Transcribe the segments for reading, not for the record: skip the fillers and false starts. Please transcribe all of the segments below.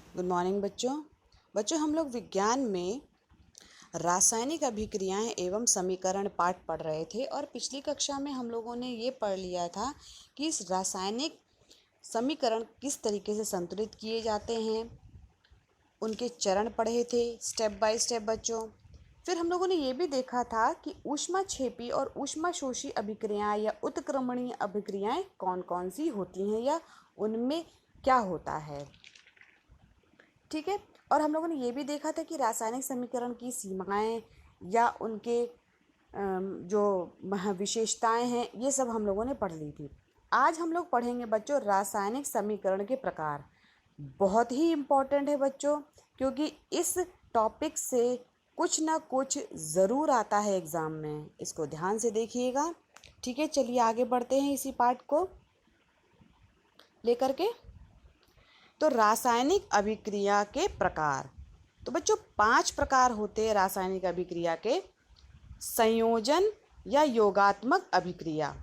Good morning बच्चों। हम लोग विज्ञान में रासायनिक अभिक्रियाएं एवं समीकरण पाठ पढ़ रहे थे और पिछली कक्षा में हम लोगों ने ये पढ़ लिया था कि इस रासायनिक समीकरण किस तरीके से संतुलित किए जाते हैं, उनके चरण पढ़े थे स्टेप बाय स्टेप बच्चों। फिर हम लोगों ने ये भी देखा था कि ऊष्माक्षेपी और ऊष्माशोषी अभिक्रियाएं या उत्क्रमणीय अभिक्रियाएं कौन कौन सी होती हैं या उनमें क्या होता है। ठीक है। और हम लोगों ने ये भी देखा था कि रासायनिक समीकरण की सीमाएं या उनके जो विशेषताएं हैं ये सब हम लोगों ने पढ़ ली थी। आज हम लोग पढ़ेंगे बच्चों रासायनिक समीकरण के प्रकार। बहुत ही इम्पोर्टेंट है बच्चों, क्योंकि इस टॉपिक से कुछ ना कुछ ज़रूर आता है एग्ज़ाम में। इसको ध्यान से देखिएगा। ठीक है, चलिए आगे बढ़ते हैं इसी पाठ को लेकर के। तो रासायनिक अभिक्रिया के प्रकार, तो बच्चों 5 प्रकार होते हैं रासायनिक अभिक्रिया के। संयोजन या योगात्मक अभिक्रिया।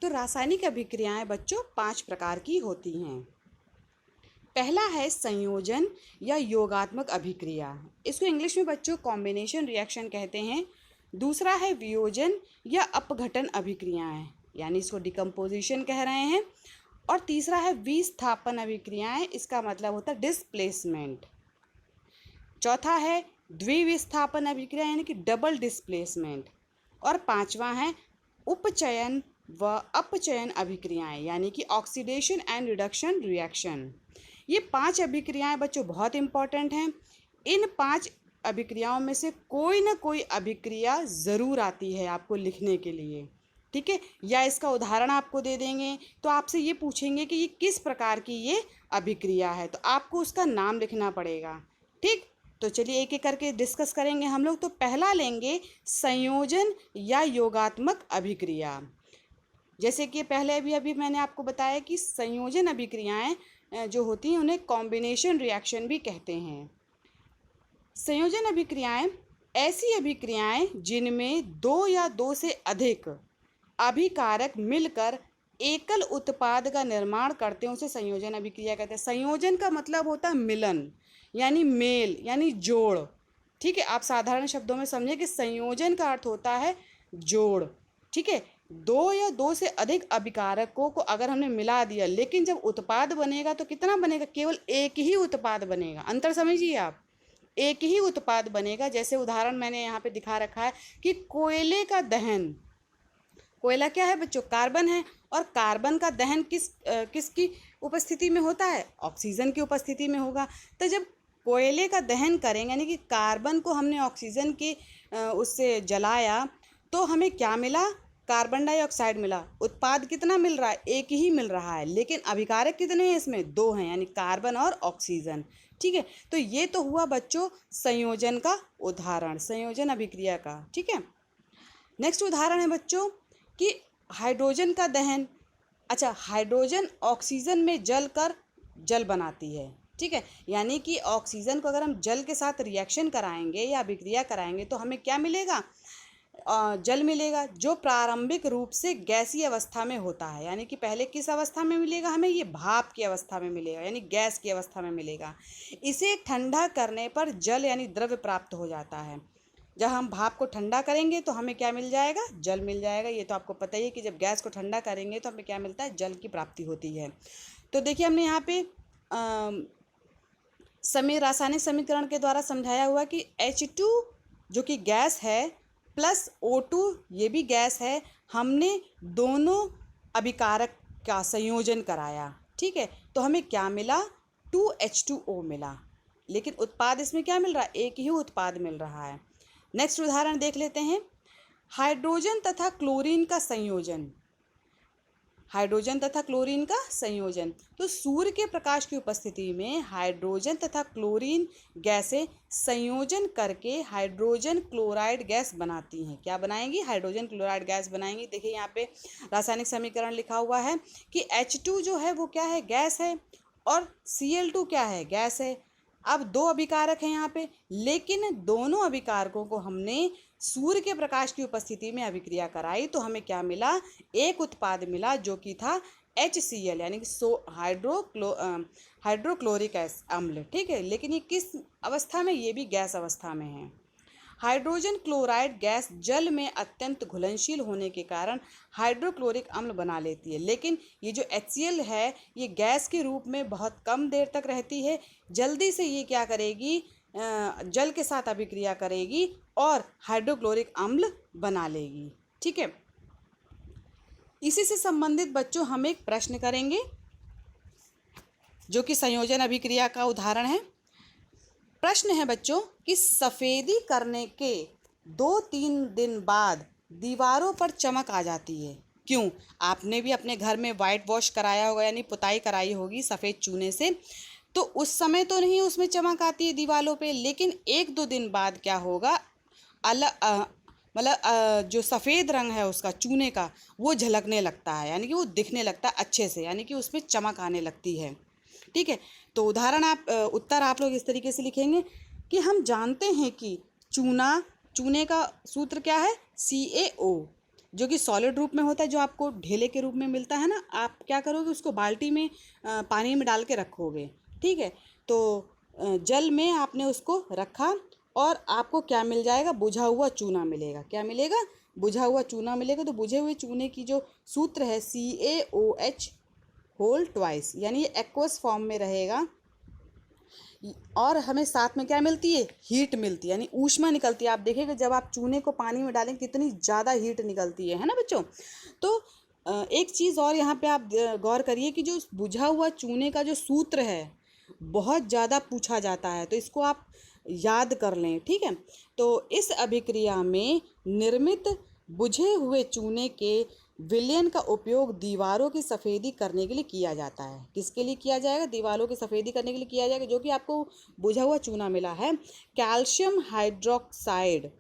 तो रासायनिक अभिक्रियाएं बच्चों 5 प्रकार की होती हैं। पहला है संयोजन या योगात्मक अभिक्रिया। इसको इंग्लिश में बच्चों कॉम्बिनेशन रिएक्शन कहते हैं। दूसरा है वियोजन या अपघटन अभिक्रियाएं, यानी इसको डिकम्पोजिशन कह रहे हैं। और तीसरा है विस्थापन अभिक्रियाएं, इसका मतलब होता है डिस्प्लेसमेंट। चौथा है द्विविस्थापन अभिक्रिया यानी कि डबल डिस्प्लेसमेंट। और पांचवा है उपचयन व अपचयन अभिक्रियाएं यानी कि ऑक्सीडेशन एंड रिडक्शन रिएक्शन। ये 5 अभिक्रियाएं बच्चों बहुत इंपॉर्टेंट हैं। इन 5 अभिक्रियाओं में से कोई ना कोई अभिक्रिया ज़रूर आती है आपको लिखने के लिए। ठीक है, या इसका उदाहरण आपको दे देंगे तो आपसे ये पूछेंगे कि ये किस प्रकार की ये अभिक्रिया है, तो आपको उसका नाम लिखना पड़ेगा। ठीक, तो चलिए एक एक करके डिस्कस करेंगे हम लोग। तो पहला लेंगे संयोजन या योगात्मक अभिक्रिया। जैसे कि पहले अभी मैंने आपको बताया कि संयोजन अभिक्रियाएं जो होती हैं उन्हें कॉम्बिनेशन रिएक्शन भी कहते हैं। संयोजन अभिक्रियाएं ऐसी अभिक्रियाएं जिनमें 2 या 2 से अधिक अभिकारक मिलकर एकल उत्पाद का निर्माण करते हैं उसे संयोजन अभिक्रिया कहते हैं। संयोजन का मतलब होता है मिलन, यानी मेल, यानी जोड़। ठीक है, आप साधारण शब्दों में समझिए कि संयोजन का अर्थ होता है जोड़। ठीक है, 2 या 2 से अधिक अभिकारकों को अगर हमने मिला दिया, लेकिन जब उत्पाद बनेगा तो कितना बनेगा? केवल एक ही उत्पाद बनेगा। अंतर समझिए आप, एक ही उत्पाद बनेगा। जैसे उदाहरण मैंने यहाँ पे दिखा रखा है कि कोयले का दहन, कोयला क्या है बच्चों? कार्बन है। और कार्बन का दहन किसकी उपस्थिति में होता है? ऑक्सीजन की उपस्थिति में होगा। तो जब कोयले का दहन करेंगे यानी कि कार्बन को हमने ऑक्सीजन के उससे जलाया तो हमें क्या मिला? कार्बन डाइऑक्साइड मिला। उत्पाद कितना मिल रहा है? एक ही मिल रहा है, लेकिन अभिकारक कितने हैं इसमें? 2 हैं, यानी कार्बन और ऑक्सीजन। ठीक है, तो ये तो हुआ बच्चों संयोजन का उदाहरण, संयोजन अभिक्रिया का। ठीक है, नेक्स्ट उदाहरण है बच्चों कि हाइड्रोजन का दहन। अच्छा, हाइड्रोजन ऑक्सीजन में जलकर जल बनाती है। ठीक है, यानी कि ऑक्सीजन को अगर हम जल के साथ रिएक्शन कराएंगे या अभिक्रिया कराएंगे तो हमें क्या मिलेगा? जल मिलेगा, जो प्रारंभिक रूप से गैसीय अवस्था में होता है। यानी कि पहले किस अवस्था में मिलेगा हमें? ये भाप की अवस्था में मिलेगा, यानी गैस की अवस्था में मिलेगा। इसे ठंडा करने पर जल यानी द्रव्य प्राप्त हो जाता है। जब हम भाप को ठंडा करेंगे तो हमें क्या मिल जाएगा? जल मिल जाएगा। ये तो आपको पता ही है कि जब गैस को ठंडा करेंगे तो हमें क्या मिलता है? जल की प्राप्ति होती है। तो देखिए हमने यहाँ पे रासायनिक समीकरण के द्वारा समझाया हुआ कि H2 जो कि गैस है प्लस O2 ये भी गैस है, हमने दोनों अभिकारक का संयोजन कराया। ठीक है, तो हमें क्या मिला? 2H2O मिला, लेकिन उत्पाद इसमें क्या मिल रहा है? एक ही उत्पाद मिल रहा है। नेक्स्ट उदाहरण देख लेते हैं, हाइड्रोजन तथा क्लोरीन का संयोजन। हाइड्रोजन तथा क्लोरीन का संयोजन, तो सूर्य के प्रकाश की उपस्थिति में हाइड्रोजन तथा क्लोरीन गैसें संयोजन करके हाइड्रोजन क्लोराइड गैस बनाती हैं। क्या बनाएंगी? हाइड्रोजन क्लोराइड गैस बनाएंगी। देखिए यहाँ पे रासायनिक समीकरण लिखा हुआ है कि H2 जो है वो क्या है? गैस है, और Cl2 क्या है? गैस है। अब 2 अभिकारक हैं यहाँ पे, लेकिन दोनों अभिकारकों को हमने सूर्य के प्रकाश की उपस्थिति में अभिक्रिया कराई तो हमें क्या मिला? एक उत्पाद मिला जो कि था HCl यानी कि हाइड्रोक्लोरिक अम्ल, ठीक है। लेकिन ये किस अवस्था में, ये भी गैस अवस्था में है। हाइड्रोजन क्लोराइड गैस जल में अत्यंत घुलनशील होने के कारण हाइड्रोक्लोरिक अम्ल बना लेती है, लेकिन ये जो HCl है ये गैस के रूप में बहुत कम देर तक रहती है। जल्दी से ये क्या करेगी, जल के साथ अभिक्रिया करेगी और हाइड्रोक्लोरिक अम्ल बना लेगी, ठीक है। इसी से संबंधित बच्चों हम एक प्रश्न करेंगे जो कि संयोजन अभिक्रिया का उदाहरण है। प्रश्न है बच्चों कि सफ़ेदी करने के 2-3 दिन बाद दीवारों पर चमक आ जाती है, क्यों? आपने भी अपने घर में वाइट वॉश कराया होगा, यानी पुताई कराई होगी सफ़ेद चूने से, तो उस समय तो नहीं उसमें चमक आती है दीवारों पे, लेकिन 1-2 दिन बाद क्या होगा, जो सफ़ेद रंग है उसका चूने का वो झलकने लगता है, यानी कि वो दिखने लगता है अच्छे से, यानी कि उसमें चमक आने लगती है, ठीक है। तो उत्तर आप लोग इस तरीके से लिखेंगे कि हम जानते हैं कि चूने का सूत्र क्या है, CaO, जो कि सॉलिड रूप में होता है, जो आपको ढेले के रूप में मिलता है ना। आप क्या करोगे, उसको बाल्टी में पानी में डाल के रखोगे, ठीक है। तो जल में आपने उसको रखा और आपको क्या मिल जाएगा, बुझा हुआ चूना मिलेगा। क्या मिलेगा, बुझा हुआ चूना मिलेगा। तो बुझे हुए चूने की जो सूत्र है CaOH होल ट्वाइस, यानी ये एक्वस फॉर्म में रहेगा और हमें साथ में क्या मिलती है, हीट मिलती है, यानी ऊष्मा निकलती है। आप देखेंगे जब आप चूने को पानी में डालेंगे कितनी ज़्यादा हीट निकलती है ना बच्चों। तो एक चीज़ और यहाँ पे आप गौर करिए कि जो बुझा हुआ चूने का जो सूत्र है बहुत ज़्यादा पूछा जाता है, तो इसको आप याद कर लें, ठीक है। तो इस अभिक्रिया में निर्मित बुझे हुए चूने के विलयन का उपयोग दीवारों की सफ़ेदी करने के लिए किया जाता है। किसके लिए किया जाएगा, दीवारों की सफ़ेदी करने के लिए किया जाएगा, जो कि आपको बुझा हुआ चूना मिला है। कैल्शियम हाइड्रोक्साइड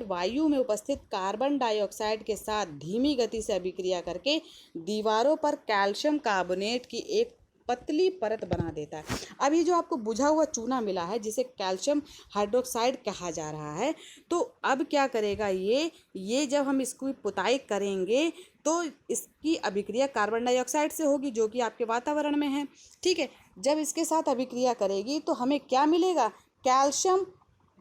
वायु में उपस्थित कार्बन डाइऑक्साइड के साथ धीमी गति से अभिक्रिया करके दीवारों पर कैल्शियम कार्बोनेट की एक पतली परत बना देता है। अब ये जो आपको बुझा हुआ चूना मिला है जिसे कैल्शियम हाइड्रोक्साइड कहा जा रहा है, तो अब क्या करेगा ये जब हम इसकी पुताई करेंगे तो इसकी अभिक्रिया कार्बन डाइऑक्साइड से होगी, जो कि आपके वातावरण में है, ठीक है। जब इसके साथ अभिक्रिया करेगी तो हमें क्या मिलेगा, कैल्शियम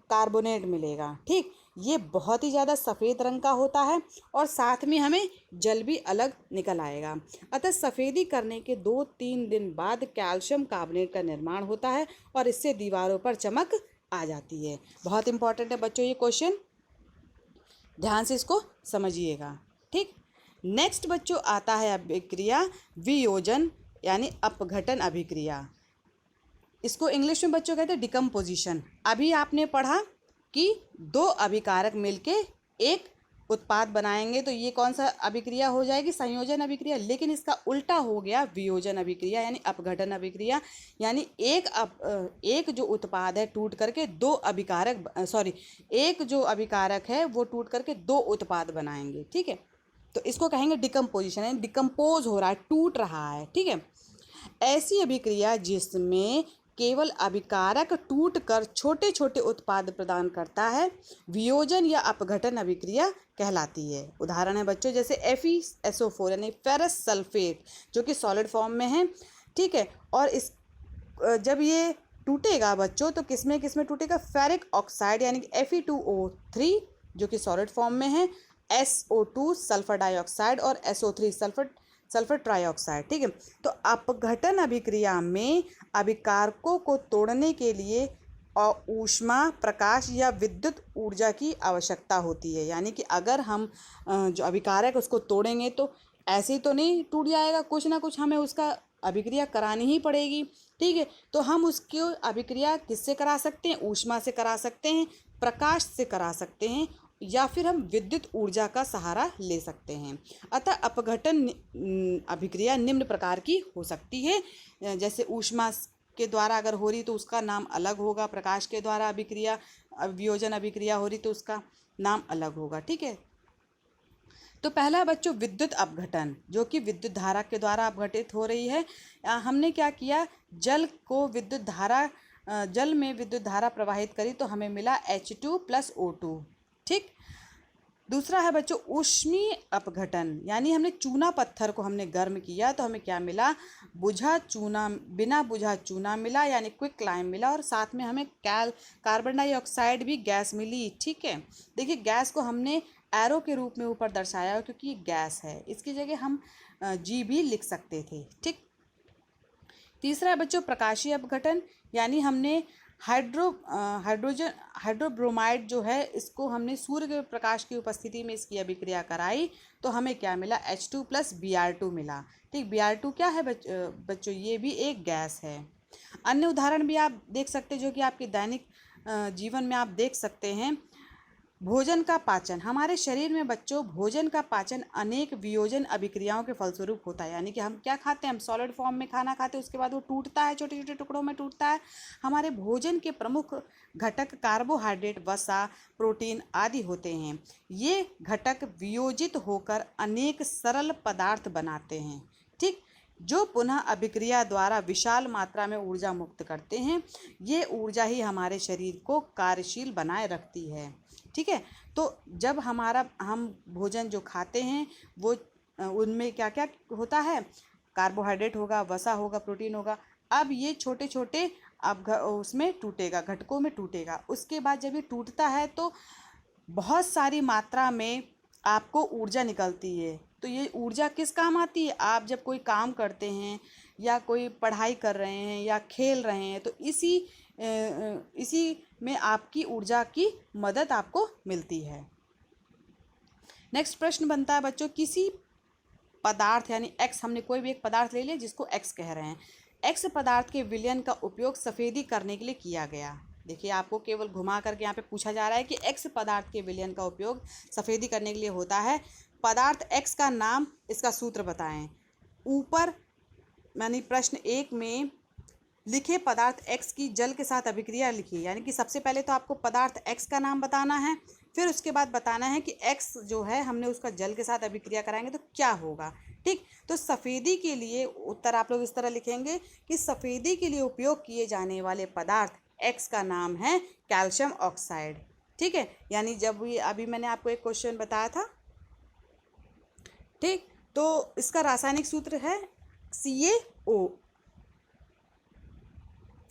कार्बोनेट मिलेगा, ठीक। ये बहुत ही ज़्यादा सफ़ेद रंग का होता है और साथ में हमें जल भी अलग निकल आएगा। अतः सफ़ेदी करने के 2-3 दिन बाद कैल्शियम कार्बोनेट का निर्माण होता है और इससे दीवारों पर चमक आ जाती है। बहुत इंपॉर्टेंट है बच्चों ये क्वेश्चन, ध्यान से इसको समझिएगा, ठीक। नेक्स्ट बच्चों आता है अभिक्रिया वियोजन यानी अपघटन अभिक्रिया। इसको इंग्लिश में बच्चों कहते हैं डिकम्पोजिशन। अभी आपने पढ़ा कि 2 अभिकारक मिलके एक उत्पाद बनाएंगे, तो ये कौन सा अभिक्रिया हो जाएगी, संयोजन अभिक्रिया। लेकिन इसका उल्टा हो गया वियोजन अभिक्रिया यानी अपघटन अभिक्रिया, यानी एक जो उत्पाद है टूट करके एक जो अभिकारक है वो टूट करके 2 उत्पाद बनाएंगे, ठीक है। तो इसको कहेंगे डिकम्पोजिशन, यानी डिकम्पोज हो रहा है, टूट रहा है, ठीक है। ऐसी अभिक्रिया जिसमें केवल अभिकारक टूटकर छोटे छोटे उत्पाद प्रदान करता है वियोजन या अपघटन अभिक्रिया कहलाती है। उदाहरण है बच्चों जैसे FeSO4 यानी फेरस सल्फेट, जो कि सॉलिड फॉर्म में है, ठीक है। और जब ये टूटेगा बच्चों तो किसमें टूटेगा, फेरिक ऑक्साइड यानी कि Fe2O3 जो कि सॉलिड फॉर्म में है, SO2 सल्फर डाइऑक्साइड और SO3 सल्फर ट्राइऑक्साइड, ठीक है। तो अपघटन अभिक्रिया में अभिकारकों को तोड़ने के लिए ऊष्मा, प्रकाश या विद्युत ऊर्जा की आवश्यकता होती है। यानी कि अगर हम जो अभिकारक उसको तोड़ेंगे तो ऐसे ही तो नहीं टूट जाएगा, कुछ ना कुछ हमें उसका अभिक्रिया करानी ही पड़ेगी, ठीक है। तो हम उसकी अभिक्रिया किससे करा सकते हैं, ऊष्मा से करा सकते हैं, प्रकाश से करा सकते हैं, या फिर हम विद्युत ऊर्जा का सहारा ले सकते हैं। अतः अपघटन अभिक्रिया निम्न प्रकार की हो सकती है, जैसे ऊष्मा के द्वारा अगर हो रही तो उसका नाम अलग होगा, प्रकाश के द्वारा अभिक्रिया वियोजन अभिक्रिया हो रही तो उसका नाम अलग होगा, ठीक है। तो पहला बच्चों विद्युत अपघटन, जो कि विद्युत धारा के द्वारा अपघटित हो रही है। हमने क्या किया, जल में विद्युत धारा प्रवाहित करी तो हमें मिला H2 + O2, ठीक। दूसरा है बच्चों ऊष्मीय अपघटन, यानी हमने चूना पत्थर को हमने गर्म किया तो हमें क्या मिला, बुझा चूना, बिना बुझा चूना मिला यानी क्विक लाइम मिला, और साथ में हमें कार्बन डाइऑक्साइड भी गैस मिली। ठीक है, देखिए गैस को हमने एरो के रूप में ऊपर दर्शाया क्योंकि ये गैस है, इसकी जगह हम जी भी लिख सकते थे। ठीक, तीसरा है बच्चों प्रकाशीय अपघटन, यानी हमने हाइड्रोब्रोमाइड जो है इसको हमने सूर्य के प्रकाश की उपस्थिति में इसकी अभिक्रिया कराई तो हमें क्या मिला, H2 + Br2 मिला। ठीक, Br2 क्या है बच्चों, ये भी एक गैस है। अन्य उदाहरण भी आप देख सकते हैं जो कि आपके दैनिक जीवन में आप देख सकते हैं। भोजन का पाचन, हमारे शरीर में बच्चों भोजन का पाचन अनेक वियोजन अभिक्रियाओं के फलस्वरूप होता है, यानी कि हम क्या खाते हैं, हम सॉलिड फॉर्म में खाना खाते हैं, उसके बाद वो टूटता है, छोटे छोटे टुकड़ों में टूटता है। हमारे भोजन के प्रमुख घटक कार्बोहाइड्रेट, वसा, प्रोटीन आदि होते हैं। ये घटक वियोजित होकर अनेक सरल पदार्थ बनाते हैं। ठीक, जो पुनः अभिक्रिया द्वारा विशाल मात्रा में ऊर्जा मुक्त करते हैं। ये ऊर्जा ही हमारे शरीर को कार्यशील बनाए रखती है। ठीक है, तो जब हम भोजन जो खाते हैं वो उनमें क्या क्या होता है, कार्बोहाइड्रेट होगा, वसा होगा, प्रोटीन होगा। अब ये छोटे छोटे अब उसमें टूटेगा, घटकों में टूटेगा। उसके बाद जब ये टूटता है तो बहुत सारी मात्रा में आपको ऊर्जा निकलती है। तो ये ऊर्जा किस काम आती है, आप जब कोई काम करते हैं या कोई पढ़ाई कर रहे हैं या खेल रहे हैं तो इसी में आपकी ऊर्जा की मदद आपको मिलती है। नेक्स्ट प्रश्न बनता है बच्चों, किसी पदार्थ यानी एक्स, हमने कोई भी एक पदार्थ ले लिया जिसको एक्स कह रहे हैं, एक्स पदार्थ के विलयन का उपयोग सफ़ेदी करने के लिए किया गया। देखिए आपको केवल घुमा करके यहाँ पे पूछा जा रहा है कि एक्स पदार्थ के विलयन का उपयोग सफ़ेदी करने के लिए होता है। पदार्थ एक्स का नाम, इसका सूत्र बताएं। ऊपर यानी प्रश्न 1 में लिखे पदार्थ एक्स की जल के साथ अभिक्रिया लिखिए, यानी कि सबसे पहले तो आपको पदार्थ एक्स का नाम बताना है, फिर उसके बाद बताना है कि एक्स जो है हमने उसका जल के साथ अभिक्रिया कराएंगे तो क्या होगा। ठीक, तो सफ़ेदी के लिए उत्तर आप लोग इस तरह लिखेंगे कि सफ़ेदी के लिए उपयोग किए जाने वाले पदार्थ एक्स का नाम है कैल्शियम ऑक्साइड। ठीक है, यानी जब ये अभी मैंने आपको एक क्वेश्चन बताया था, ठीक, तो इसका रासायनिक सूत्र है CaO।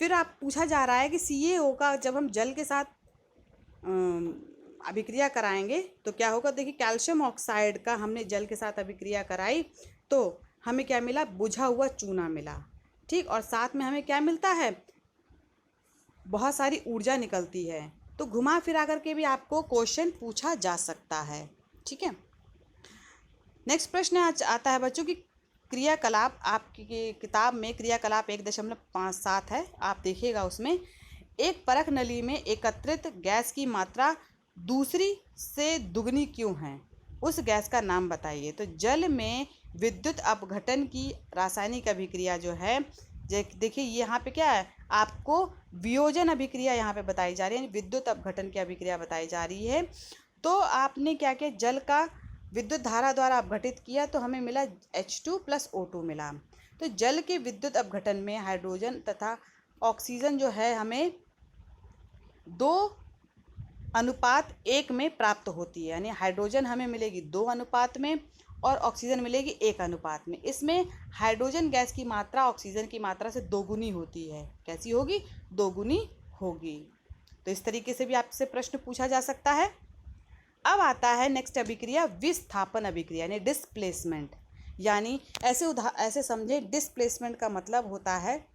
फिर आप पूछा जा रहा है कि CaO का जब हम जल के साथ अभिक्रिया कराएंगे तो क्या होगा। देखिए कैल्शियम ऑक्साइड का हमने जल के साथ अभिक्रिया कराई तो हमें क्या मिला, बुझा हुआ चूना मिला। ठीक, और साथ में हमें क्या मिलता है, बहुत सारी ऊर्जा निकलती है। तो घुमा फिरा करके भी आपको क्वेश्चन पूछा जा सकता है। ठीक है, नेक्स्ट प्रश्न आता है बच्चों की क्रियाकलाप, आपकी किताब में क्रियाकलाप 1.57 है, आप देखिएगा उसमें एक परख नली में एकत्रित गैस की मात्रा दूसरी से दुगनी क्यों है, उस गैस का नाम बताइए। तो जल में विद्युत अपघटन की रासायनिक अभिक्रिया जो है, देखिए यहाँ पे क्या है, आपको वियोजन अभिक्रिया यहाँ पे बताई जा रही है, विद्युत अपघटन की अभिक्रिया बताई जा रही है। तो आपने क्या किया, जल का विद्युत धारा द्वारा अपघटित किया तो हमें मिला H2 + O2 मिला। तो जल के विद्युत अपघटन में हाइड्रोजन तथा ऑक्सीजन जो है हमें 2:1 में प्राप्त होती है, यानी हाइड्रोजन हमें मिलेगी 2 अनुपात में और ऑक्सीजन मिलेगी 1 अनुपात में। इसमें हाइड्रोजन गैस की मात्रा ऑक्सीजन की मात्रा से दोगुनी होती है। कैसी होगी, दोगुनी होगी। तो इस तरीके से भी आपसे प्रश्न पूछा जा सकता है। अब आता है नेक्स्ट अभिक्रिया विस्थापन अभिक्रिया यानी डिस्प्लेसमेंट। यानी ऐसे समझे, डिस्प्लेसमेंट का मतलब होता है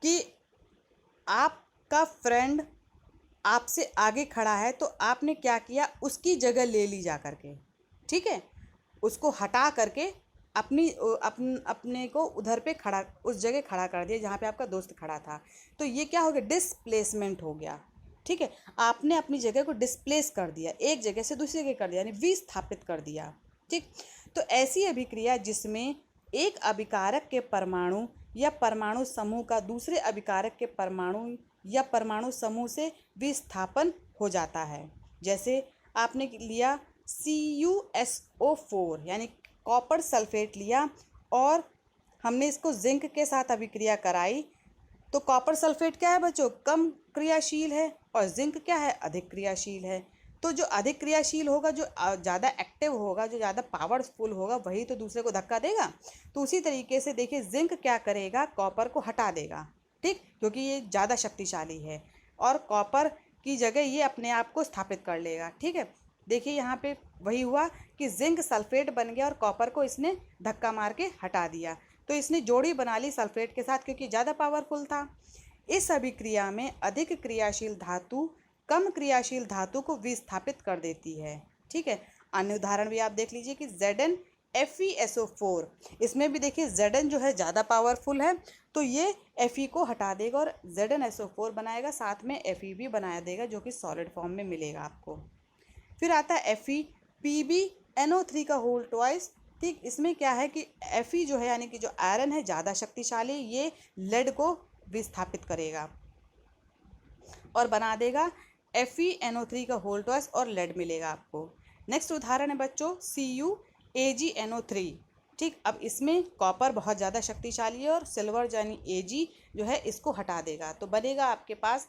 कि आपका फ्रेंड आपसे आगे खड़ा है तो आपने क्या किया, उसकी जगह ले ली जा करके। ठीक है, उसको हटा करके अपने को उधर पे खड़ा, उस जगह खड़ा कर दिया जहाँ पे आपका दोस्त खड़ा था। तो ये क्या हो गया, डिस्प्लेसमेंट हो गया। ठीक है, आपने अपनी जगह को डिस्प्लेस कर दिया, एक जगह से दूसरी जगह कर दिया, यानी विस्थापित कर दिया। ठीक, तो ऐसी अभिक्रिया जिसमें एक अभिकारक के परमाणु या परमाणु समूह का दूसरे अभिकारक के परमाणु या परमाणु समूह से विस्थापन हो जाता है। जैसे आपने लिया CuSO4 यानी कॉपर सल्फेट लिया और हमने इसको जिंक के साथ अभिक्रिया कराई तो कॉपर सल्फेट क्या है बच्चों, कम क्रियाशील है और जिंक क्या है, अधिक क्रियाशील है। तो जो अधिक क्रियाशील होगा, जो ज़्यादा एक्टिव होगा, जो ज़्यादा पावरफुल होगा, वही तो दूसरे को धक्का देगा। तो उसी तरीके से देखिए जिंक क्या करेगा, कॉपर को हटा देगा, ठीक, क्योंकि ये ज़्यादा शक्तिशाली है और कॉपर की जगह ये अपने आप को स्थापित कर लेगा। ठीक है, देखिए यहाँ पे वही हुआ कि जिंक सल्फेट बन गया और कॉपर को इसने धक्का मार के हटा दिया। तो इसने जोड़ी बना ली सल्फेट के साथ, क्योंकि ज़्यादा पावरफुल था। इस अभिक्रिया में अधिक क्रियाशील धातु कम क्रियाशील धातु को विस्थापित कर देती है। ठीक है, अन्य उदाहरण भी आप देख लीजिए कि ZnFeSO4, इसमें भी देखिए Zn जो है ज़्यादा पावरफुल है, तो ये Fe को हटा देगा और ZnSO4 बनाएगा, साथ में Fe भी बना देगा, जो कि सॉलिड फॉर्म में मिलेगा आपको। फिर आता है FePbNO3 का होल ट्वाइस। ठीक, इसमें क्या है कि Fe जो है यानी कि जो आयरन है ज़्यादा शक्तिशाली, ये लेड को विस्थापित करेगा और बना देगा FeNO3 का होल ट्वाइस और लेड मिलेगा आपको। नेक्स्ट उदाहरण है बच्चों CuAgNO3। ठीक, अब इसमें कॉपर बहुत ज़्यादा शक्तिशाली है और सिल्वर यानी Ag जो है इसको हटा देगा, तो बनेगा आपके पास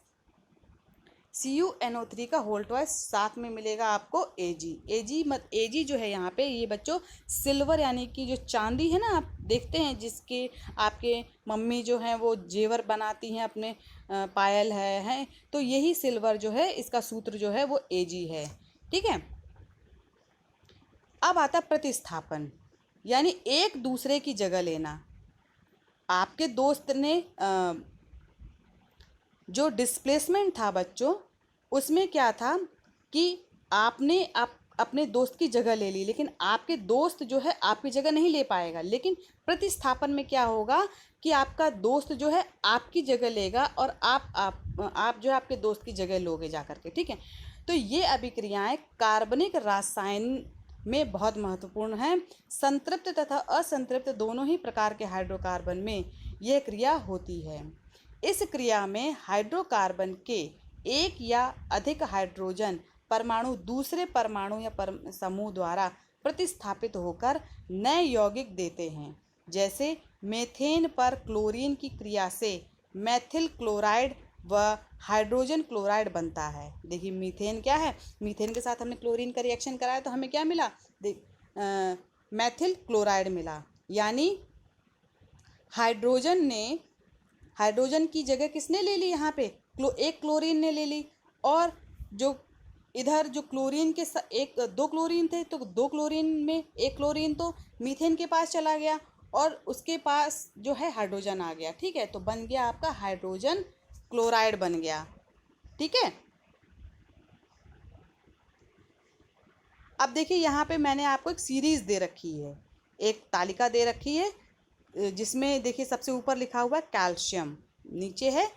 CuNO3 का होल ट्वाइस, साथ में मिलेगा आपको Ag जो है यहाँ पे ये बच्चों सिल्वर यानी कि जो चांदी है ना, आप देखते हैं जिसके आपके मम्मी जो हैं वो जेवर बनाती हैं अपने पायल है, तो यही सिल्वर जो है, इसका सूत्र जो है वो Ag है। ठीक है, अब आता प्रतिस्थापन, यानी एक दूसरे की जगह लेना। आपके दोस्त ने जो डिस्प्लेसमेंट था बच्चों, उसमें क्या था कि आपने अपने दोस्त की जगह ले ली, लेकिन आपके दोस्त जो है आपकी जगह नहीं ले पाएगा। लेकिन प्रतिस्थापन में क्या होगा कि आपका दोस्त जो है आपकी जगह लेगा और आप जो है आपके दोस्त की जगह लोगे जा करके। ठीक है, तो ये अभिक्रियाएं कार्बनिक रसायन में बहुत महत्वपूर्ण है। संतृप्त तथा असंतृप्त दोनों ही प्रकार के हाइड्रोकार्बन में यह क्रिया होती है। इस क्रिया में हाइड्रोकार्बन के एक या अधिक हाइड्रोजन परमाणु दूसरे परमाणु या समूह द्वारा प्रतिस्थापित होकर नए यौगिक देते हैं। जैसे मेथेन पर क्लोरीन की क्रिया से मेथिल क्लोराइड व हाइड्रोजन क्लोराइड बनता है। देखिए मीथेन क्या है, मीथेन के साथ हमने क्लोरीन का रिएक्शन कराया तो हमें क्या मिला, मेथिल क्लोराइड मिला। यानी हाइड्रोजन की जगह किसने ले ली, यहाँ पे एक क्लोरीन ने ले ली, और जो इधर जो क्लोरीन के दो क्लोरीन थे, तो दो क्लोरीन में एक क्लोरीन तो मीथेन के पास चला गया और उसके पास जो है हाइड्रोजन आ गया। ठीक है, तो बन गया आपका हाइड्रोजन क्लोराइड बन गया। ठीक है, अब देखिए यहाँ पे मैंने आपको एक सीरीज दे रखी है, एक तालिका दे रखी है, जिसमें देखिए सबसे ऊपर लिखा हुआ है कैल्शियम, नीचे है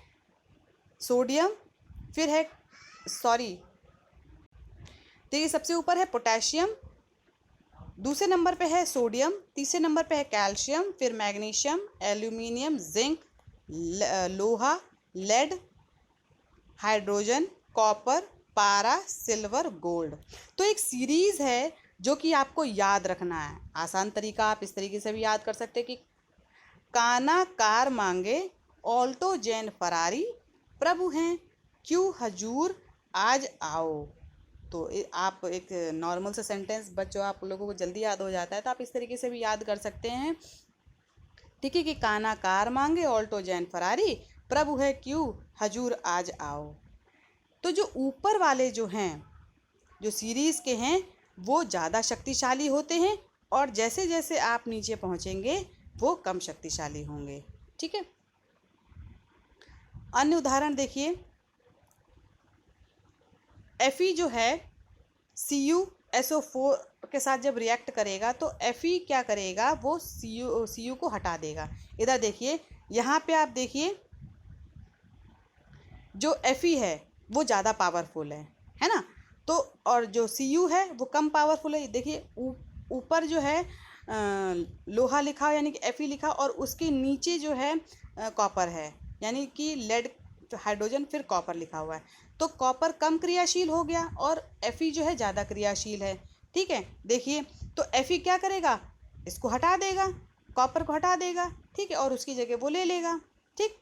सोडियम, फिर है देखिए सबसे ऊपर है पोटेशियम, दूसरे नंबर पे है सोडियम, तीसरे नंबर पे है कैल्शियम, फिर मैग्नीशियम, एल्यूमिनियम, जिंक, लोहा, लेड, हाइड्रोजन, कॉपर, पारा, सिल्वर, गोल्ड। तो एक सीरीज है जो कि आपको याद रखना है। आसान तरीका आप इस तरीके से भी याद कर सकते हैं कि काना कार मांगे ऑल्टो जैन फरारी, प्रभु हैं क्यों हजूर आज आओ। तो आप एक नॉर्मल सा सेंटेंस बच्चों आप लोगों को जल्दी याद हो जाता है, तो आप इस तरीके से भी याद कर सकते हैं। ठीक है, कि काना कार मांगे ऑल्टो जैन फरारी, प्रभु है क्यों हजूर आज आओ। तो जो ऊपर वाले जो हैं, जो सीरीज़ के हैं, वो ज़्यादा शक्तिशाली होते हैं और जैसे जैसे आप नीचे पहुँचेंगे वो कम शक्तिशाली होंगे। ठीक है, अन्य उदाहरण देखिए, Fe जो है CuSO4 के साथ जब रिएक्ट करेगा तो Fe क्या करेगा, वो Cu को हटा देगा। इधर देखिए, यहाँ पे आप देखिए जो Fe है वो ज़्यादा पावरफुल है ना, तो और जो Cu है वो कम पावरफुल है। देखिए ऊपर जो है लोहा लिखा यानी कि Fe लिखा, और उसके नीचे जो है कॉपर है यानी कि लेड, हाइड्रोजन, फिर कॉपर लिखा हुआ है। तो कॉपर कम क्रियाशील हो गया और Fe जो है ज़्यादा क्रियाशील है। ठीक है, देखिए तो Fe क्या करेगा, इसको हटा देगा, कॉपर को हटा देगा। ठीक है, और उसकी जगह वो ले लेगा। ठीक,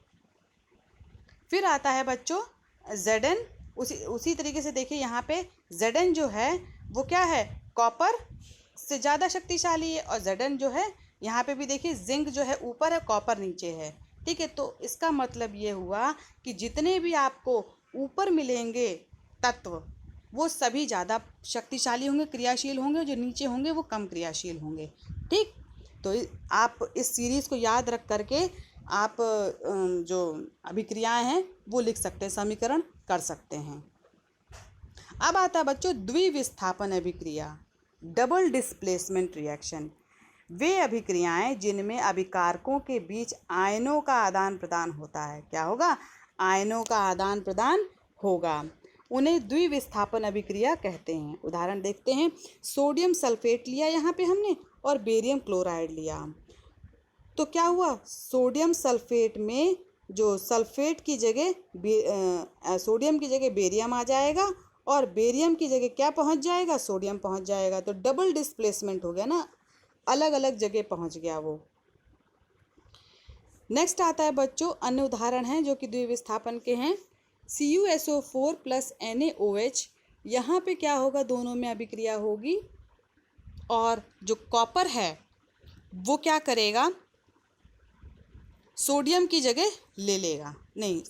फिर आता है बच्चों उसी तरीके से देखिए यहाँ पे Zn जो है वो क्या है, कॉपर से ज़्यादा शक्तिशाली है, और Zn जो है यहाँ पे भी देखिए जिंक जो है ऊपर है, कॉपर नीचे है। ठीक है, तो इसका मतलब ये हुआ कि जितने भी आपको ऊपर मिलेंगे तत्व वो सभी ज़्यादा शक्तिशाली होंगे, क्रियाशील होंगे, जो नीचे होंगे वो कम क्रियाशील होंगे। ठीक, तो आप इस सीरीज़ को याद रख करके आप जो अभिक्रियाएं हैं वो लिख सकते हैं, समीकरण कर सकते हैं। अब आता है बच्चों द्विविस्थापन अभिक्रिया, डबल डिस्प्लेसमेंट रिएक्शन। वे अभिक्रियाएं जिनमें अभिकारकों के बीच आयनों का आदान प्रदान होता है। क्या होगा, आयनों का आदान प्रदान होगा, उन्हें द्विविस्थापन अभिक्रिया कहते हैं। उदाहरण देखते हैं, सोडियम सल्फेट लिया यहाँ पे हमने और बेरियम क्लोराइड लिया, तो क्या हुआ, सोडियम सल्फेट में जो सल्फेट की जगह सोडियम की जगह बेरियम आ जाएगा, और बेरियम की जगह क्या पहुँच जाएगा, सोडियम पहुँच जाएगा। तो डबल डिस्प्लेसमेंट हो गया ना, अलग अलग जगह पहुँच गया वो। नेक्स्ट आता है बच्चों अन्य उदाहरण हैं जो कि द्विविस्थापन के हैं। CuSO4 प्लस NaOH, यहाँ पे क्या होगा, दोनों में अभिक्रिया होगी, और जो कॉपर है वो क्या करेगा, सोडियम की जगह ले लेगा, नहीं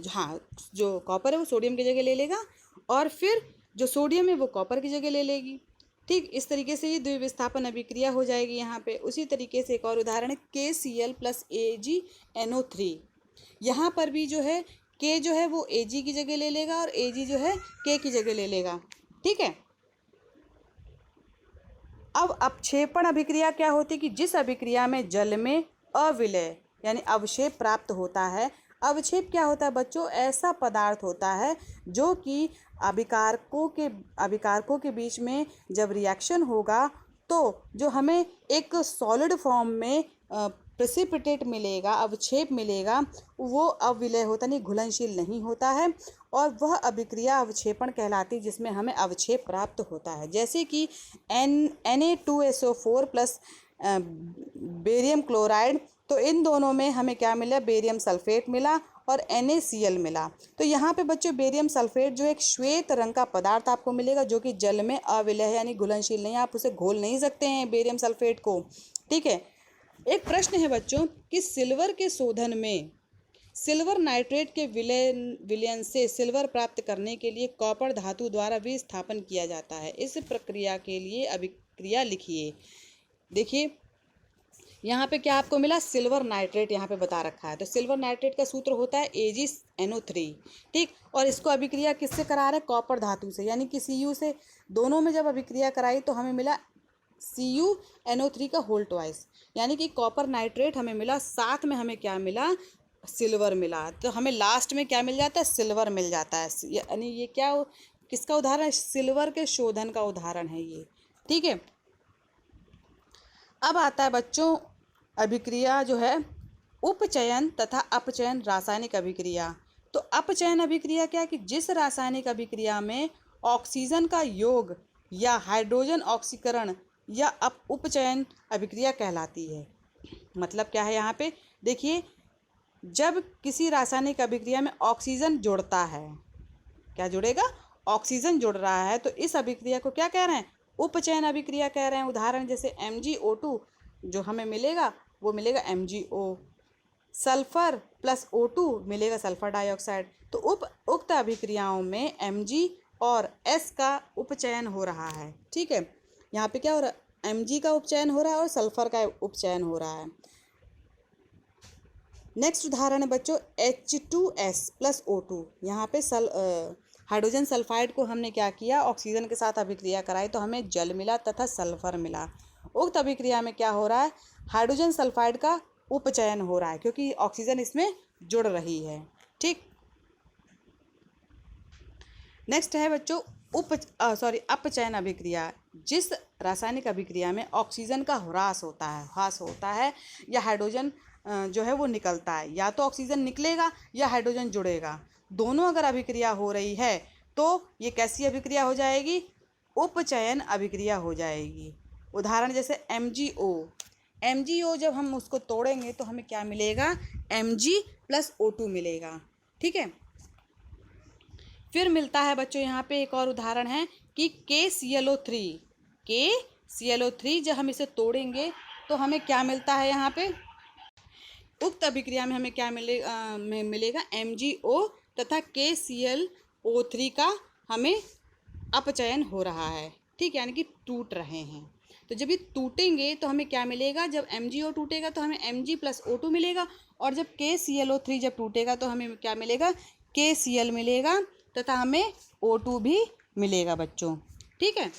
हाँ, जो कॉपर है वो सोडियम की जगह ले लेगा, और फिर जो सोडियम है वो कॉपर की जगह ले लेगी। ठीक, इस तरीके से ये द्विविस्थापन अभिक्रिया हो जाएगी यहाँ पे। उसी तरीके से एक और उदाहरण है KCl प्लस AgNO3, यहाँ पर भी जो है K जो है वो Ag की जगह ले लेगा, और Ag जो है K की जगह ले लेगा। ठीक है, अब अपक्षेपण अभिक्रिया क्या होती है कि जिस अभिक्रिया में जल में अविलय यानी अवक्षेप प्राप्त होता है। अवक्षेप क्या होता है बच्चों, ऐसा पदार्थ होता है जो कि अभिकारकों के बीच में जब रिएक्शन होगा तो जो हमें एक सॉलिड फॉर्म में प्रेसिपिटेट मिलेगा, अवक्षेप मिलेगा, वो अविलय होता नहीं, घुलनशील नहीं होता है, और वह अभिक्रिया अवक्षेपण कहलाती है जिसमें हमें अवक्षेप प्राप्त होता है। जैसे कि Na2SO4 प्लस बेरियम क्लोराइड, तो इन दोनों में हमें क्या मिला, बेरियम सल्फेट मिला और NaCl मिला। तो यहाँ पे बच्चों बेरियम सल्फेट जो एक श्वेत रंग का पदार्थ आपको मिलेगा जो कि जल में अविलय है यानी घुलनशील नहीं, आप उसे घोल नहीं सकते हैं बेरियम सल्फेट को। ठीक है, एक प्रश्न है बच्चों कि सिल्वर के शोधन में सिल्वर नाइट्रेट के विलयन से सिल्वर प्राप्त करने के लिए कॉपर धातु द्वारा विस्थापन किया जाता है। इस प्रक्रिया के लिए अभिक्रिया लिखिए। देखिए यहाँ पे क्या आपको मिला, सिल्वर नाइट्रेट यहाँ पे बता रखा है। तो सिल्वर नाइट्रेट का सूत्र होता है AgNO3। ठीक, और इसको अभिक्रिया किससे करा रहे हैं, कॉपर धातु से, यानी कि Cu से। दोनों में जब अभिक्रिया कराई तो हमें मिला CuNO3 का होल ट्वाइस, यानी कि कॉपर नाइट्रेट हमें मिला, साथ में हमें क्या मिला, सिल्वर मिला। तो हमें लास्ट में क्या मिल जाता है, सिल्वर मिल जाता है। यानी ये क्या किसका उदाहरण है, सिल्वर के शोधन का उदाहरण है ये। ठीक है, अब आता है बच्चों अभिक्रिया जो है उपचयन तथा अपचयन रासायनिक अभिक्रिया। तो अपचयन अभिक्रिया क्या है कि जिस रासायनिक अभिक्रिया में ऑक्सीजन का योग या हाइड्रोजन ऑक्सीकरण या उपचयन अभिक्रिया कहलाती है। मतलब क्या है यहाँ पे देखिए, जब किसी रासायनिक अभिक्रिया में ऑक्सीजन जुड़ता है, क्या जुड़ेगा, ऑक्सीजन जुड़ रहा है, तो इस अभिक्रिया को क्या कह रहे हैं, उपचयन अभिक्रिया कह रहे हैं। उदाहरण जैसे MgO2 जो हमें मिलेगा वो मिलेगा MgO, सल्फर प्लस O2 मिलेगा सल्फर डाइऑक्साइड। तो उक्त अभिक्रियाओं में Mg और S का उपचयन हो रहा है। ठीक है, यहाँ पे क्या हो रहा है, Mg का उपचयन हो रहा है और सल्फर का उपचयन हो रहा है। नेक्स्ट उदाहरण है बच्चों H2S प्लस O2। यहाँ पे हाइड्रोजन सल्फाइड को हमने क्या किया, ऑक्सीजन के साथ अभिक्रिया कराई तो हमें जल मिला तथा सल्फर मिला। उक्त अभिक्रिया में क्या हो रहा है, हाइड्रोजन सल्फाइड का उपचयन हो रहा है क्योंकि ऑक्सीजन इसमें जुड़ रही है। ठीक, नेक्स्ट है बच्चों अपचयन अभिक्रिया। जिस रासायनिक अभिक्रिया में ऑक्सीजन का ह्रास होता है या हाइड्रोजन जो है वो निकलता है, या तो ऑक्सीजन निकलेगा या हाइड्रोजन जुड़ेगा, दोनों अगर अभिक्रिया हो रही है तो ये कैसी अभिक्रिया हो जाएगी, उपचयन अभिक्रिया हो जाएगी। उदाहरण जैसे MgO जब हम उसको तोड़ेंगे तो हमें क्या मिलेगा, Mg प्लस O2 मिलेगा। ठीक है, फिर मिलता है बच्चों यहाँ पे एक और उदाहरण है कि KClO3, KClO3 जब हम इसे तोड़ेंगे तो हमें क्या मिलता है यहाँ पे, उक्त अभिक्रिया में हमें क्या मिलेगा MgO तथा KClO3 का हमें अपचयन हो रहा है, ठीक, यानी कि टूट रहे हैं। तो जब ये टूटेंगे तो हमें क्या मिलेगा, जब MgO टूटेगा तो हमें Mg + O2 मिलेगा, और जब KClO3 जब टूटेगा तो हमें क्या मिलेगा, KCl मिलेगा तथा हमें O2 भी मिलेगा बच्चों, ठीक है।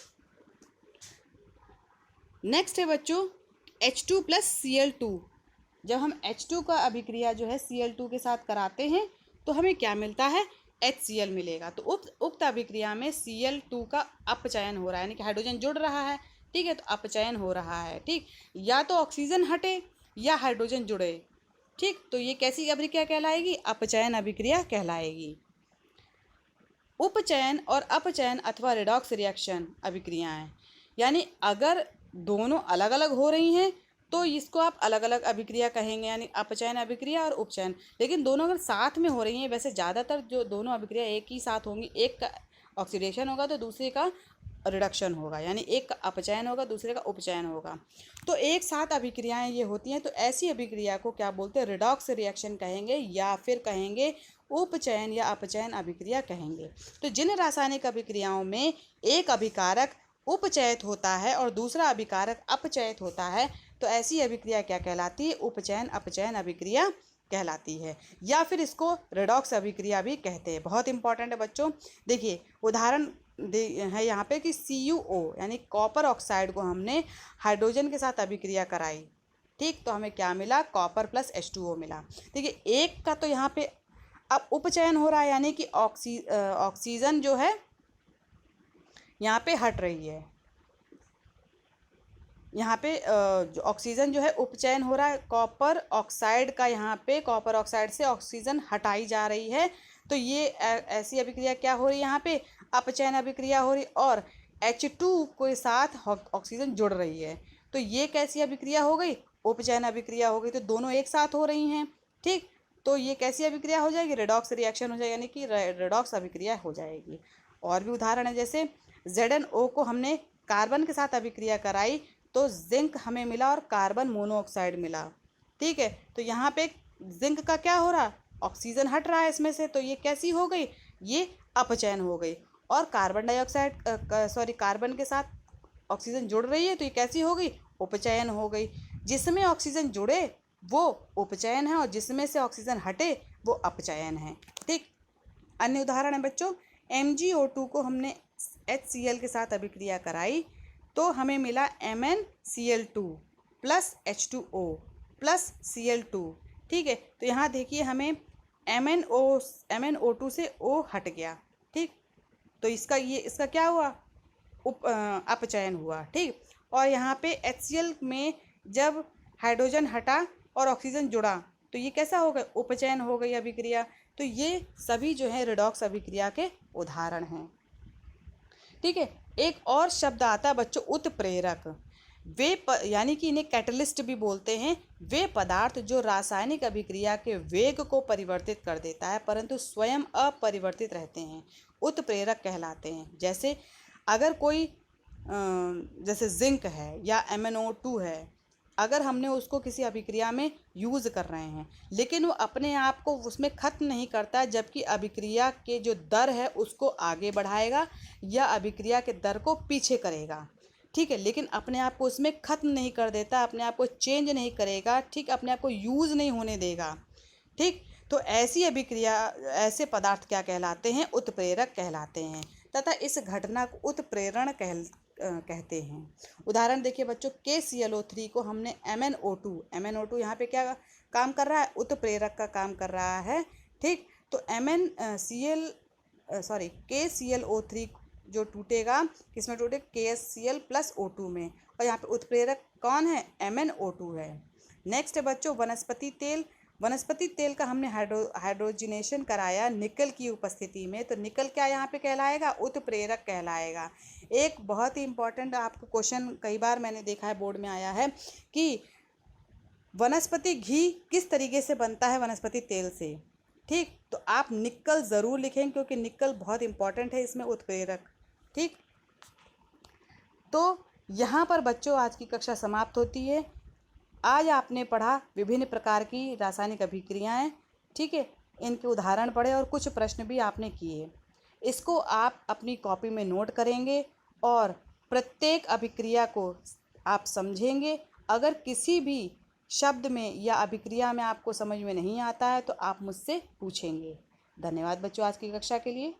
नेक्स्ट है बच्चों H2 + Cl2। जब हम H2 का अभिक्रिया जो है Cl2 के साथ कराते हैं तो हमें क्या मिलता है, HCl मिलेगा। तो उक्त अभिक्रिया में Cl2 का अपचयन हो रहा है, यानी कि हाइड्रोजन जुड़ रहा है, ठीक है, तो अपचयन हो रहा है, ठीक, या तो ऑक्सीजन हटे या हाइड्रोजन जुड़े, ठीक, तो ये कैसी अभिक्रिया कहलाएगी, अपचयन अभिक्रिया कहलाएगी। उपचयन और अपचयन अथवा रिडॉक्स रिएक्शन अभिक्रियाएं, यानी अगर दोनों अलग अलग हो रही हैं तो इसको आप अलग अलग अभिक्रिया कहेंगे, यानी अपचयन अभिक्रिया और उपचयन। लेकिन दोनों अगर साथ में हो रही हैं, वैसे ज़्यादातर जो दोनों अभिक्रिया एक ही साथ होंगी, एक का ऑक्सीडेशन होगा तो दूसरे का रिडक्शन होगा, यानी एक का अपचयन होगा दूसरे का उपचयन होगा, तो एक साथ अभिक्रियाएं ये होती हैं, तो ऐसी अभिक्रिया को क्या बोलते हैं, रिडॉक्स रिएक्शन कहेंगे या फिर कहेंगे उपचयन या अपचयन अभिक्रिया कहेंगे। तो जिन रासायनिक अभिक्रियाओं में एक अभिकारक उपचयित होता है और दूसरा अभिकारक अपचयित होता है तो ऐसी अभिक्रिया क्या कहलाती है, उपचयन अपचयन अभिक्रिया कहलाती है, या फिर इसको रिडॉक्स अभिक्रिया भी कहते हैं। बहुत इंपॉर्टेंट है बच्चों, देखिए उदाहरण है यहाँ पे कि CuO यानी कॉपर ऑक्साइड को हमने हाइड्रोजन के साथ अभिक्रिया कराई, ठीक, तो हमें क्या मिला, कॉपर + H2O मिला। देखिए एक का तो यहाँ पे अब उपचयन हो रहा है, यानी कि ऑक्सीजन जो है यहाँ पे हट रही है, यहाँ पे जो ऑक्सीजन जो है उपचयन हो रहा है, कॉपर ऑक्साइड का, यहाँ पे कॉपर ऑक्साइड से ऑक्सीजन हटाई जा रही है, तो ये ऐसी अभिक्रिया क्या हो रही है, यहाँ पे अपचयन अभिक्रिया हो रही, और H2 के साथ ऑक्सीजन जुड़ रही है, तो ये कैसी अभिक्रिया हो गई, उपचयन अभिक्रिया हो गई, तो दोनों एक साथ हो रही हैं, ठीक, तो ये कैसी अभिक्रिया हो जाएगी, रिडॉक्स रिएक्शन हो जाएगी, यानी कि रिडॉक्स अभिक्रिया हो जाएगी। और भी उदाहरण है, जैसे ZnO को हमने कार्बन के साथ अभिक्रिया कराई तो जिंक हमें मिला और कार्बन मोनोऑक्साइड मिला, ठीक है, तो यहाँ पे जिंक का क्या हो रहा, ऑक्सीजन हट रहा है इसमें से, तो ये कैसी हो गई, ये अपचयन हो गई। और कार्बन डाइऑक्साइड कार्बन के साथ ऑक्सीजन जुड़ रही है तो ये कैसी हो गई, उपचयन हो गई। जिसमें ऑक्सीजन जुड़े वो उपचयन है और जिसमें से ऑक्सीजन हटे वो अपचयन है, ठीक। अन्य उदाहरण है बच्चों, MgO2 को हमने HCl के साथ अभिक्रिया कराई तो हमें मिला MnCl2 + H2O + Cl2, ठीक है, तो यहाँ देखिए हमें MnO2 से O हट गया, ठीक, तो इसका क्या हुआ, अपचयन हुआ, ठीक। और यहाँ पे HCl में जब हाइड्रोजन हटा और ऑक्सीजन जुड़ा तो ये कैसा हो गया, उपचयन हो गई अभिक्रिया। तो ये सभी जो है रिडॉक्स अभिक्रिया के उदाहरण हैं, ठीक है। एक और शब्द आता है बच्चों, उत्प्रेरक। यानी कि इन्हें कैटलिस्ट भी बोलते हैं, वे पदार्थ जो रासायनिक अभिक्रिया के वेग को परिवर्तित कर देता है परंतु स्वयं अपरिवर्तित रहते हैं, उत्प्रेरक कहलाते हैं। जैसे अगर कोई जैसे जिंक है या MnO2 है, अगर हमने उसको किसी अभिक्रिया में यूज़ कर रहे हैं लेकिन वो अपने आप को उसमें ख़त्म नहीं करता, जबकि अभिक्रिया के जो दर है उसको आगे बढ़ाएगा या अभिक्रिया के दर को पीछे करेगा, ठीक है, लेकिन अपने आप को उसमें ख़त्म नहीं कर देता, अपने आप को चेंज नहीं करेगा, ठीक, अपने आप को यूज़ नहीं होने देगा, ठीक। तो ऐसी अभिक्रिया, ऐसे पदार्थ क्या कहलाते हैं, उत्प्रेरक कहलाते हैं तथा इस घटना को उत्प्रेरण कहते हैं। उदाहरण देखिए बच्चों, KClO3 को हमने MnO2 यहाँ पे क्या काम कर रहा है, उत्प्रेरक का काम कर रहा है, ठीक। तो KClO3 जो टूटेगा किसमें टूटेगा, KCl + O2 में, और यहाँ पे उत्प्रेरक कौन है, MnO2 है। नेक्स्ट है बच्चों वनस्पति तेल। वनस्पति तेल का हमने हाइड्रोजनेशन कराया निकल की उपस्थिति में, तो निकल क्या यहाँ पे कहलाएगा, उत्प्रेरक कहलाएगा। एक बहुत ही इंपॉर्टेंट आपको क्वेश्चन कई बार मैंने देखा है बोर्ड में आया है कि वनस्पति घी किस तरीके से बनता है वनस्पति तेल से, ठीक, तो आप निकल ज़रूर लिखें क्योंकि निकल बहुत इम्पॉर्टेंट है इसमें, उत्प्रेरक। ठीक, तो यहाँ पर बच्चों आज की कक्षा समाप्त होती है। आज आपने पढ़ा विभिन्न प्रकार की रासायनिक अभिक्रियाएं, ठीक है, इनके उदाहरण पढ़े और कुछ प्रश्न भी आपने किए। इसको आप अपनी कॉपी में नोट करेंगे और प्रत्येक अभिक्रिया को आप समझेंगे। अगर किसी भी शब्द में या अभिक्रिया में आपको समझ में नहीं आता है तो आप मुझसे पूछेंगे। धन्यवाद बच्चों आज की कक्षा के लिए।